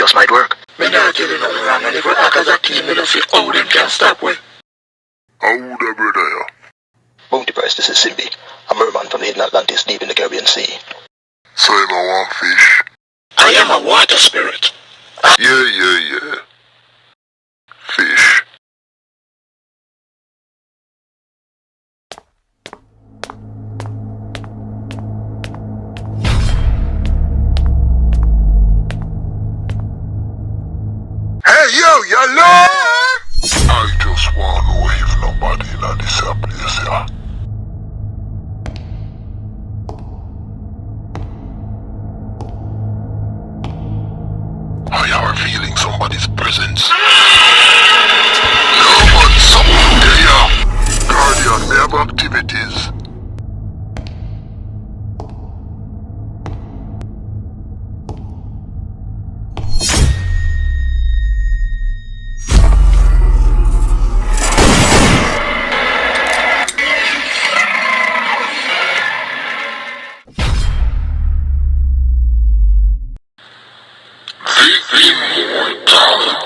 just might work. Me not tell you nothing wrong, and if we act as a team, me don't see how them can stop we. How the brother ya? Bounty Price, this is Sylvie. A merman from the hidden Atlantis deep in the Caribbean Sea. So I'm a one fish? I am a water spirit. Yeah. Fish. Hey yo, yellow! I just wanna know if nobody in this place, yeah. I am feeling somebody's presence. No, but something there. Guardian, we have activities. The immortal.